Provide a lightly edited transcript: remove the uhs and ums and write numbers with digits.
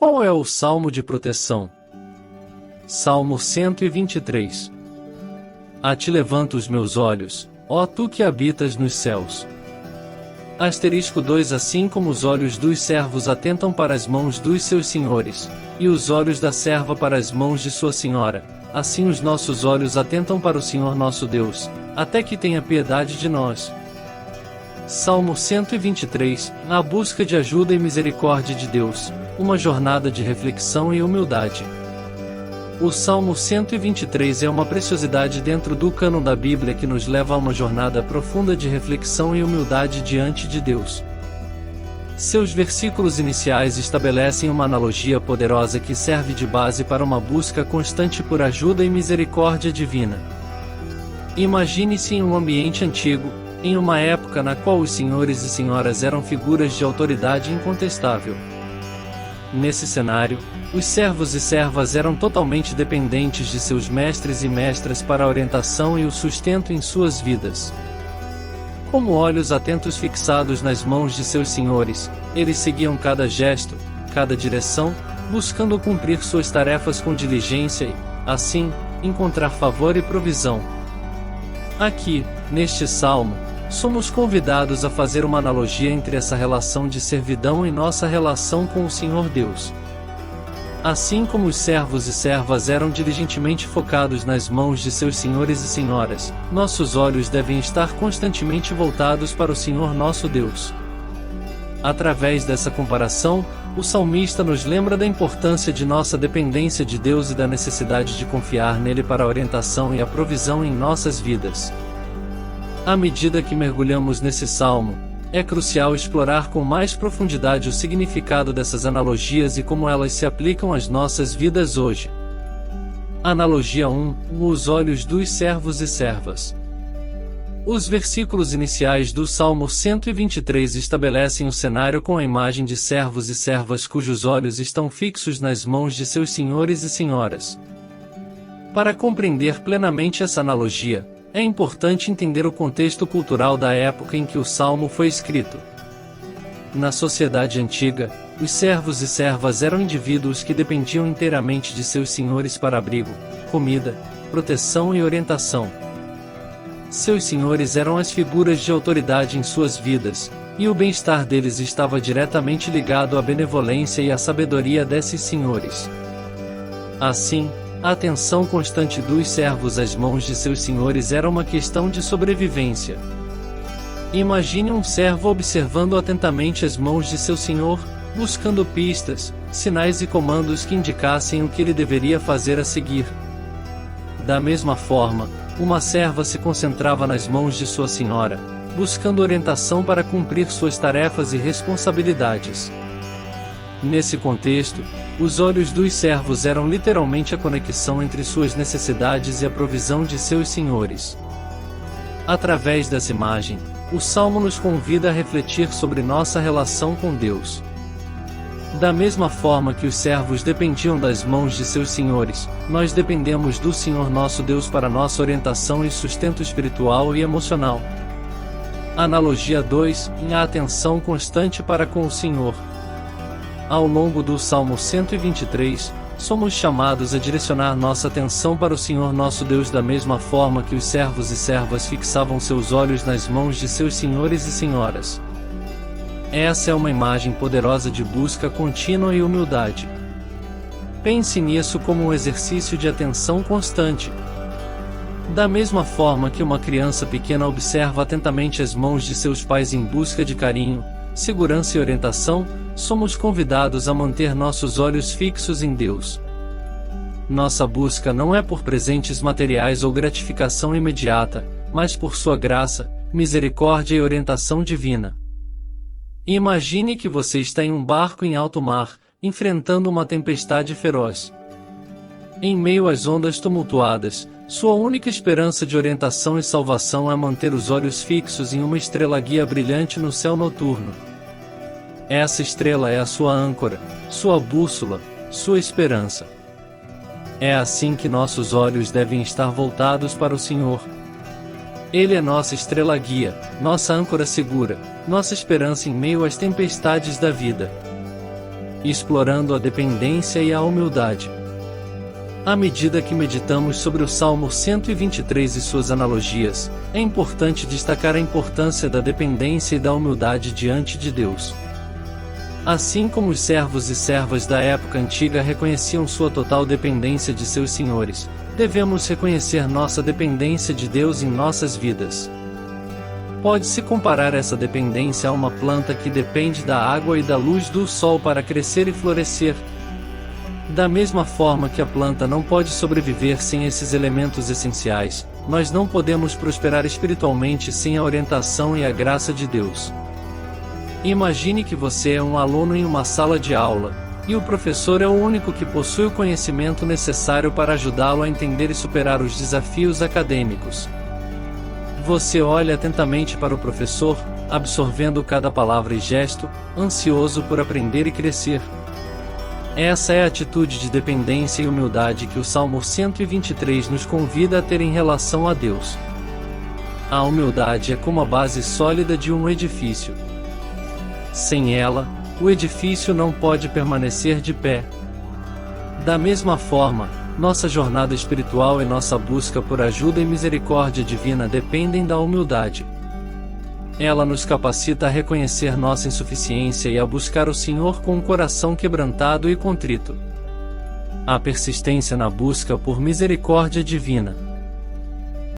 Qual é o salmo de proteção? Salmo 123. A ti levanto os meus olhos, ó tu que habitas nos céus. Asterisco 2. Assim como os olhos dos servos atentam para as mãos dos seus senhores, e os olhos da serva para as mãos de sua senhora, assim os nossos olhos atentam para o Senhor nosso Deus, até que tenha piedade de nós. Salmo 123, na busca de ajuda e misericórdia de Deus, uma jornada de reflexão e humildade. O Salmo 123 é uma preciosidade dentro do cânon da Bíblia que nos leva a uma jornada profunda de reflexão e humildade diante de Deus. Seus versículos iniciais estabelecem uma analogia poderosa que serve de base para uma busca constante por ajuda e misericórdia divina. Imagine-se em um ambiente antigo, em uma época na qual os senhores e senhoras eram figuras de autoridade incontestável. Nesse cenário, os servos e servas eram totalmente dependentes de seus mestres e mestras para a orientação e o sustento em suas vidas. Como olhos atentos fixados nas mãos de seus senhores, eles seguiam cada gesto, cada direção, buscando cumprir suas tarefas com diligência e, assim, encontrar favor e provisão. Aqui, neste salmo, somos convidados a fazer uma analogia entre essa relação de servidão e nossa relação com o Senhor Deus. Assim como os servos e servas eram diligentemente focados nas mãos de seus senhores e senhoras, nossos olhos devem estar constantemente voltados para o Senhor nosso Deus. Através dessa comparação, o salmista nos lembra da importância de nossa dependência de Deus e da necessidade de confiar nele para a orientação e a provisão em nossas vidas. À medida que mergulhamos nesse salmo, é crucial explorar com mais profundidade o significado dessas analogias e como elas se aplicam às nossas vidas hoje. Analogia 1: os olhos dos servos e servas. Os versículos iniciais do Salmo 123 estabelecem o cenário com a imagem de servos e servas cujos olhos estão fixos nas mãos de seus senhores e senhoras. Para compreender plenamente essa analogia, é importante entender o contexto cultural da época em que o Salmo foi escrito. Na sociedade antiga, os servos e servas eram indivíduos que dependiam inteiramente de seus senhores para abrigo, comida, proteção e orientação. Seus senhores eram as figuras de autoridade em suas vidas, e o bem-estar deles estava diretamente ligado à benevolência e à sabedoria desses senhores. Assim, a atenção constante dos servos às mãos de seus senhores era uma questão de sobrevivência. Imagine um servo observando atentamente as mãos de seu senhor, buscando pistas, sinais e comandos que indicassem o que ele deveria fazer a seguir. Da mesma forma, uma serva se concentrava nas mãos de sua senhora, buscando orientação para cumprir suas tarefas e responsabilidades. Nesse contexto, os olhos dos servos eram literalmente a conexão entre suas necessidades e a provisão de seus senhores. Através dessa imagem, o Salmo nos convida a refletir sobre nossa relação com Deus. Da mesma forma que os servos dependiam das mãos de seus senhores, nós dependemos do Senhor nosso Deus para nossa orientação e sustento espiritual e emocional. Analogia 2: a atenção constante para com o Senhor. Ao longo do Salmo 123, somos chamados a direcionar nossa atenção para o Senhor nosso Deus da mesma forma que os servos e servas fixavam seus olhos nas mãos de seus senhores e senhoras. Essa é uma imagem poderosa de busca contínua e humildade. Pense nisso como um exercício de atenção constante. Da mesma forma que uma criança pequena observa atentamente as mãos de seus pais em busca de carinho, segurança e orientação, somos convidados a manter nossos olhos fixos em Deus. Nossa busca não é por presentes materiais ou gratificação imediata, mas por sua graça, misericórdia e orientação divina. Imagine que você está em um barco em alto mar, enfrentando uma tempestade feroz. Em meio às ondas tumultuadas, sua única esperança de orientação e salvação é manter os olhos fixos em uma estrela guia brilhante no céu noturno. Essa estrela é a sua âncora, sua bússola, sua esperança. É assim que nossos olhos devem estar voltados para o Senhor. Ele é nossa estrela guia, nossa âncora segura, nossa esperança em meio às tempestades da vida. explorando a dependência e a humildade. À medida que meditamos sobre o Salmo 123 e suas analogias, é importante destacar a importância da dependência e da humildade diante de Deus. Assim como os servos e servas da época antiga reconheciam sua total dependência de seus senhores, devemos reconhecer nossa dependência de Deus em nossas vidas. Pode-se comparar essa dependência a uma planta que depende da água e da luz do sol para crescer e florescer. Da mesma forma que a planta não pode sobreviver sem esses elementos essenciais, nós não podemos prosperar espiritualmente sem a orientação e a graça de Deus. Imagine que você é um aluno em uma sala de aula, e o professor é o único que possui o conhecimento necessário para ajudá-lo a entender e superar os desafios acadêmicos. Você olha atentamente para o professor, absorvendo cada palavra e gesto, ansioso por aprender e crescer. Essa é a atitude de dependência e humildade que o Salmo 123 nos convida a ter em relação a Deus. A humildade é como a base sólida de um edifício. Sem ela, o edifício não pode permanecer de pé. Da mesma forma, nossa jornada espiritual e nossa busca por ajuda e misericórdia divina dependem da humildade. Ela nos capacita a reconhecer nossa insuficiência e a buscar o Senhor com um coração quebrantado e contrito. A persistência na busca por misericórdia divina